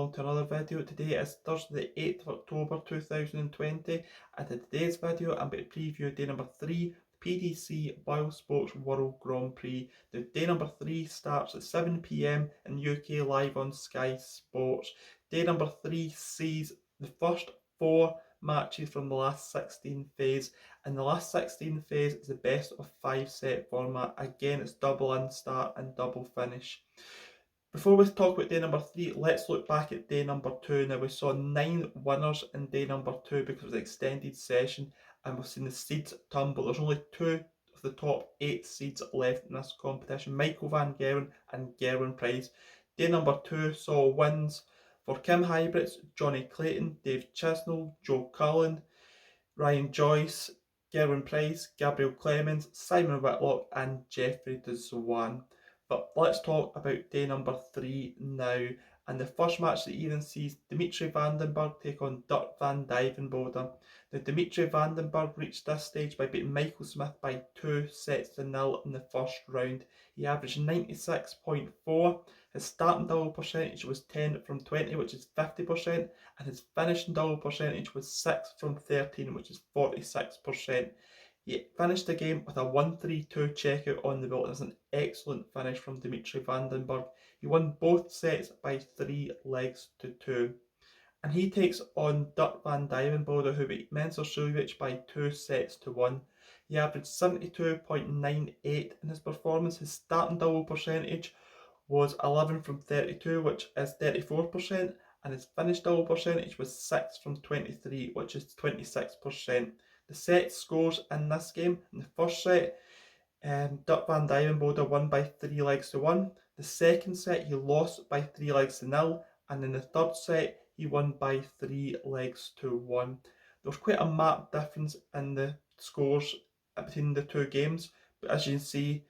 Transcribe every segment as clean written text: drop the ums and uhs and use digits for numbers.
along to another video. Today is Thursday the 8th of October 2020, and in today's video I'm going to preview day number 3, PDC BoyleSports World Grand Prix. Now day number 3 starts at 7 PM in UK live on Sky Sports. Day number 3 sees the first 4 matches from the last 16 phase, and the last 16 phase is the best of 5 set format. Again, it's double in start and double finish. Before we talk about day number 3, let's look back at day number 2. Now we saw 9 winners in day number 2 because it was an extended session, and we've seen the seeds tumble. There's only 2 of the top 8 seeds left in this competition, Michael van Gerwen and Gerwen Prix. Day number 2 saw wins for Kim Hybrids, Johnny Clayton, Dave Chisnell, Joe Cullen, Ryan Joyce, Gerwen Prix, Gabriel Clemens, Simon Whitlock and Jeffrey Dzwan. But let's talk about day number 3 now. And the first match of the evening sees Dimitri van Bergh take on Dirk van Duijvenbode. Now Dimitri van Bergh reached this stage by beating Michael Smith by 2-0 in the first round. He averaged 96.4. His starting double percentage was 10 from 20, which is 50%, and his finishing double percentage was 6 from 13, which is 46%. He finished the game with a 1-3-2 checkout on the belt. It was an excellent finish from Dimitri van Bergh. He won both sets by 3-2. And he takes on Dirk van Duijvenbode, who beat Mensur Suljovic by 2-1. He averaged 72.98 in his performance. His starting double percentage was 11 from 32, which is 34%, and his finished double percentage was 6 from 23, which is 26%. The set scores in this game: in the first set, Dirk van Duijvenbode won by 3-1. The second set he lost by 3-0, and in the third set he won by 3-1. There was quite a marked difference in the scores between the two games, but as you can see,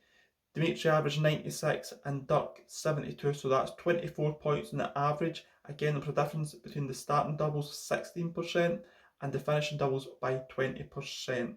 Dimitri averaged 96 and Dirk 72, so that's 24 points on the average. Again, there was a difference between the starting doubles 16% and the finishing doubles by 20%.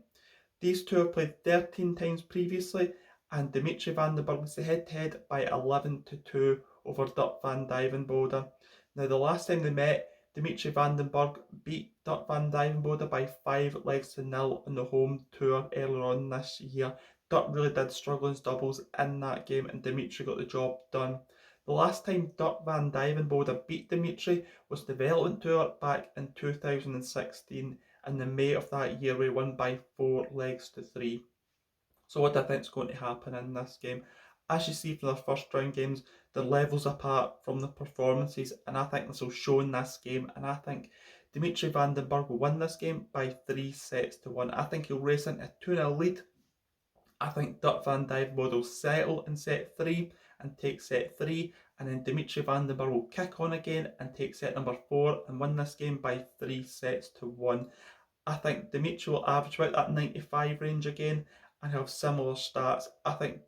These two have played 13 times previously, and Dimitri van Bergh was the head-to-head by 11-2 over Dirk van Duijvenbode. Now, the last time they met, Dimitri van Bergh beat Dirk van Duijvenbode by 5-0 on the home tour earlier on this year. Dirk really did struggle in his doubles in that game, and Dimitri got the job done. The last time Dirk van Duijvenbode beat Dimitri was the development tour back in 2016, in the May of that year, where he won by 4-3. So what do I think is going to happen in this game? As you see from the first round games, they're levels apart from the performances, and I think this will show in this game, and I think Dimitri van Bergh will win this game by 3-1. I think he'll race into a 2-0 lead. I think Dirk van Duijvenbode will settle in set 3 and take set 3, and then Dimitri van Bergh will kick on again and take set number 4 and win this game by 3-1. I think Dimitri will average about that 95 range again and have similar stats. I think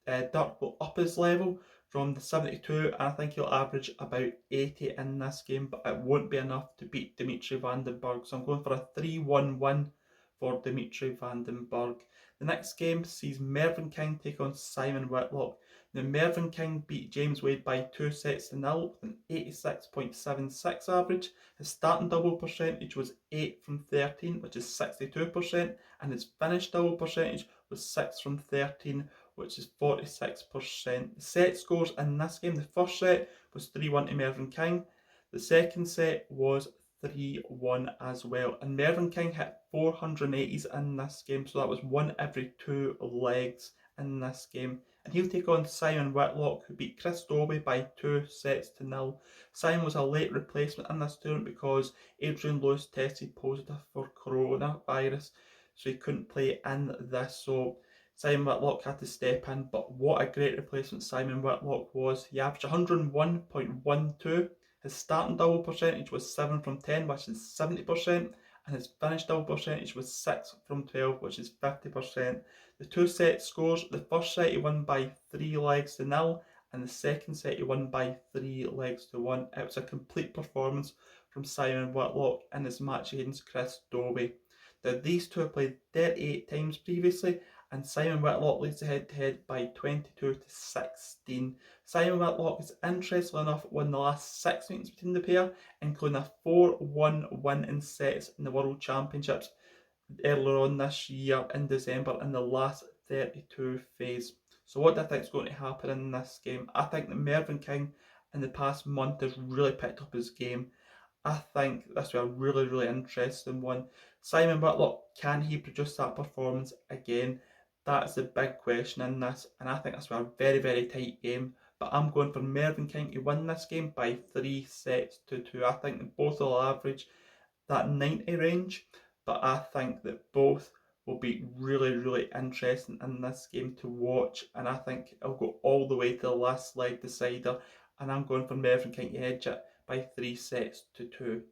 Dirk will up his level from the 72, and I think he'll average about 80 in this game, but it won't be enough to beat Dimitri van Bergh. So I'm going for a 3-1 win for Dimitri van Bergh. The next game sees Mervyn take on Simon Whitlock. Now, Mervyn beat James Wade by 2-0 with an 86.76 average. His starting double percentage was 8 from 13, which is 62%, and his finished double percentage was 6 from 13, which is 46%. The set scores in this game: the first set was 3-1 to Mervyn. The second set was 3-1 as well, and Mervyn hit 480s in this game, so that was 1 every 2 legs in this game. And he'll take on Simon Whitlock, who beat Chris Dobie by 2-0. Simon was a late replacement in this tournament because Adrian Lewis tested positive for coronavirus, so he couldn't play in this, so Simon Whitlock had to step in. But what a great replacement Simon Whitlock was. He averaged 101.12. His starting double percentage was 7 from 10, which is 70%, and his finished double percentage was 6 from 12, which is 50%. The two set scores: the first set he won by 3-0, and the second set he won by 3-1. It was a complete performance from Simon Whitlock in his match against Chris Dobie. Now, these two have played 38 times previously, and Simon Whitlock leads the head-to-head by 22-16. Simon Whitlock is interestingly enough won the last 6 meetings between the pair, including a 4-1 win in sets in the World Championships earlier on this year in December in the last 32 phase. So what do I think is going to happen in this game? I think that Mervyn King in the past month has really picked up his game. I think this will be a really, really interesting one. Simon Whitlock, can he produce that performance again? That's the big question in this, and I think this will be a very, very tight game. But I'm going for Mervyn King to win this game by 3-2. I think that both will average that 90 range, but I think that both will be really, really interesting in this game to watch, and I think it'll go all the way to the last leg decider, and I'm going for Mervyn King to edge it by 3-2.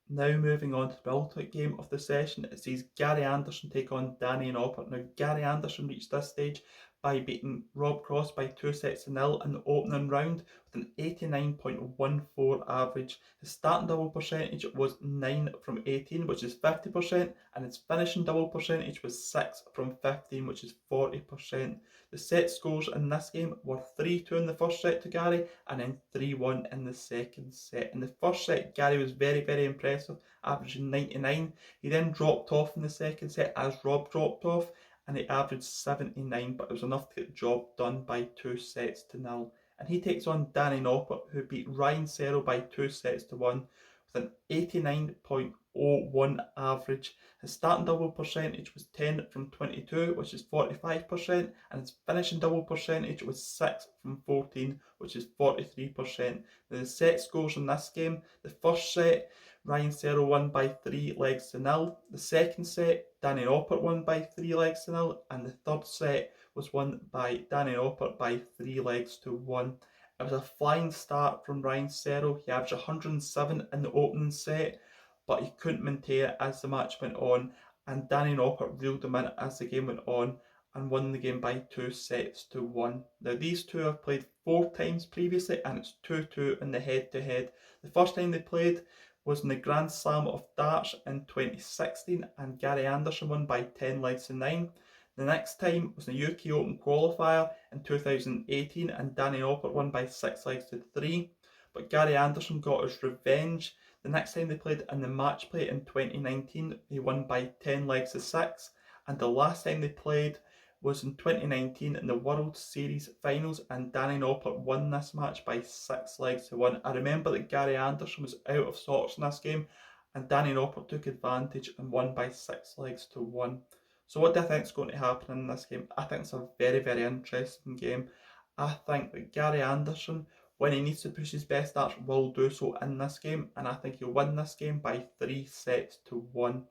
Now moving on to the ultimate game of the session, it sees Gary Anderson take on Danny Noppert. Now Gary Anderson reached this stage by beating Rob Cross by 2-0 in the opening round with an 89.14 average. His starting double percentage was 9 from 18, which is 50%, and his finishing double percentage was 6 from 15, which is 40%. The set scores in this game were 3-2 in the first set to Gary, and then 3-1 in the second set. In the first set, Gary was very, very impressive, averaging 99. He then dropped off in the second set as Rob dropped off, and he averaged 79, but it was enough to get the job done by 2-0. And he takes on Danny Noppert, who beat Ryan Searle by 2-1 with an 89.01 average. His starting double percentage was 10 from 22, which is 45%, and his finishing double percentage was 6 from 14, which is 43%. Now the set scores in this game: the first set, Ryan Searle won by 3-0. The second set, Danny Noppert won by 3-0, and the third set was won by Danny Noppert by 3-1. It was a flying start from Ryan Searle. He averaged 107 in the opening set, but he couldn't maintain it as the match went on, and Danny Noppert reeled him in as the game went on and won the game by 2-1. Now these two have played 4 times previously, and it's 2-2 in the head-to-head. The first time they played was in the Grand Slam of Darts in 2016, and Gary Anderson won by 10-9. The next time was the UK Open qualifier in 2018, and Danny Noppert won by 6-3. But Gary Anderson got his revenge. The next time they played in the match play in 2019, he won by 10-6. And the last time they played was in 2019 in the World Series finals, and Danny Noppert won this match by 6-1. I remember that Gary Anderson was out of sorts in this game, and Danny Noppert took advantage and won by 6-1. So what do I think is going to happen in this game? I think it's a very, very interesting game. I think that Gary Anderson, when he needs to push his best darts, will do so in this game, and I think he'll win this game by 3-1.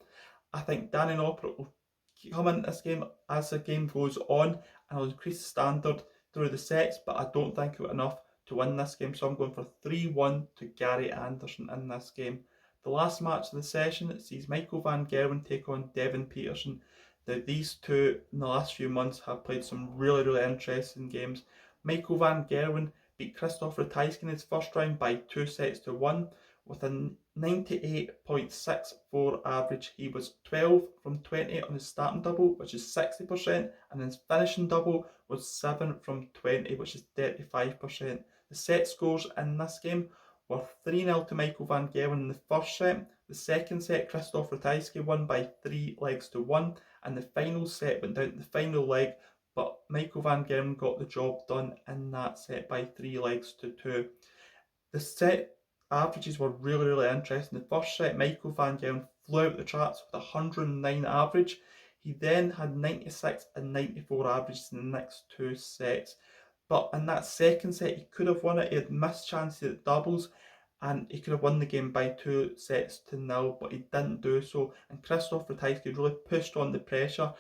I think Danny Noppert will come into this game as the game goes on, and will increase the standard through the sets, but I don't think he'll enough to win this game, so I'm going for 3-1 to Gary Anderson in this game. The last match of the session sees Michael van Gerwen take on Devon Petersen. Now these two in the last few months have played some really, really interesting games. Michael van Gerwen beat Christoph Ratajski in his first round by 2-1 with a 98.64 average. He was 12 from 20 on his starting double, which is 60%, and his finishing double was 7 from 20, which is 35%. The set scores in this game were 3-0 to Michael van Gerwen in the first set. The second set, Christoph Ratajski won by 3-1, and the final set went down to the final leg, but Michael van Gerwen got the job done in that set by 3-2. The set averages were really, really interesting. The first set, Michael van Gerwen flew out the charts with 109 average. He then had 96 and 94 averages in the next 2 sets. But in that second set, he could have won it. He had missed chances at doubles, and he could have won the game by 2-0, but he didn't do so. And Christoph Ratajski really pushed on the pressure,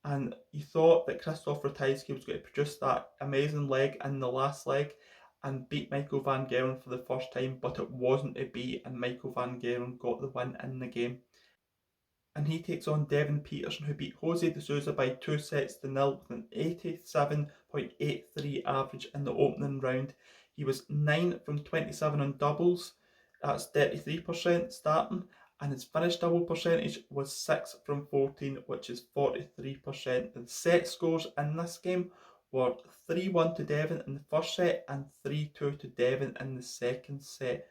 and you thought that Christoph Ratajski was going to produce that amazing leg in the last leg and beat Michael van Gerwen for the first time, but it wasn't to be, and Michael van Gerwen got the win in the game. And he takes on Devon Petersen, who beat Jose de Sousa by 2-0 with an 87.83 average in the opening round. He was 9 from 27 on doubles, that's 33% starting, and his finish double percentage was 6 from 14, which is 43%. The set scores in this game were 3-1 to Devon in the first set and 3-2 to Devon in the second set.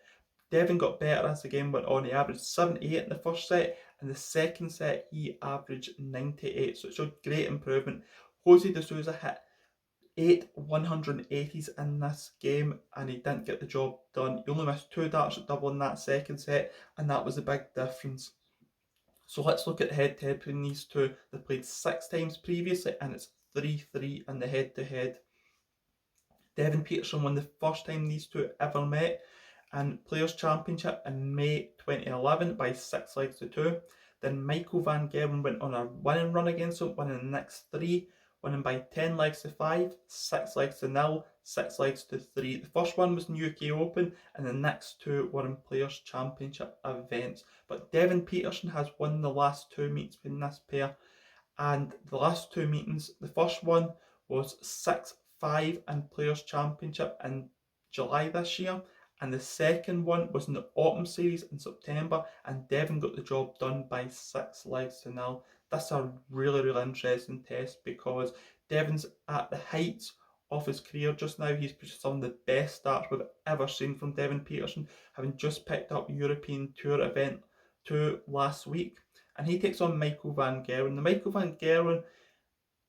Devon got better as the game went on. He averaged 78 in the first set. In the second set, he averaged 98, so it showed great improvement. Jose de Sousa hit 8 180s in this game, and he didn't get the job done. He only missed 2 darts at double in that second set, and that was a big difference. So let's look at head-to-head between these two. They played 6 times previously, and it's 3-3 in the head-to-head. Devon Petersen won the first time these two ever met and Players' Championship in May 2011 by 6 legs to 2. Then Michael van Gerwen went on a winning run against him, winning the next 3, winning by 10 legs to 5, 6 legs to 0, 6 legs to 3. The first one was in UK Open, and the next 2 were in Players' Championship events. But Devon Petersen has won the last 2 meets between this pair, and the last 2 meetings, the first one was 6-5 in Players' Championship in July this year, and the second one was in the Autumn Series in September, and Devon got the job done by 6 legs to 0. That's a really interesting test because Devon's at the heights of his career just now. He's produced some of the best starts we've ever seen from Devon Petersen, having just picked up European Tour Event 2 last week. And he takes on Michael van Gerwen. The Michael van Gerwen,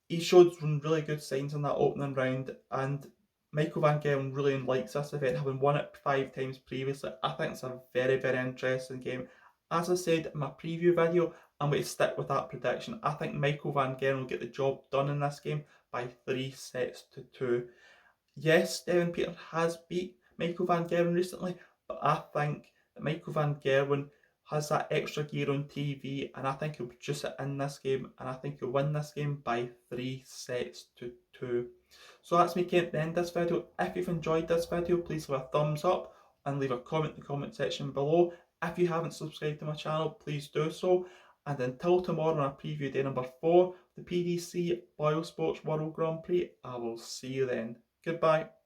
he showed some really good signs in that opening round, and Michael van Gerwen really likes this event, having won it 5 times previously. I think it's a very interesting game. As I said in my preview video, I'm going to stick with that prediction. I think Michael van Gerwen will get the job done in this game by 3 sets to 2. Yes, Devon Petersen has beat Michael van Gerwen recently, but I think that Michael van Gerwen has that extra gear on TV, and I think he'll produce it in this game, and I think he'll win this game by 3 sets to 2. So that's me at the end of this video. If you've enjoyed this video, please leave a thumbs up and leave a comment in the comment section below. If you haven't subscribed to my channel, please do so. And until tomorrow on our preview day number 4, the PDC BoyleSports World Grand Prix, I will see you then. Goodbye.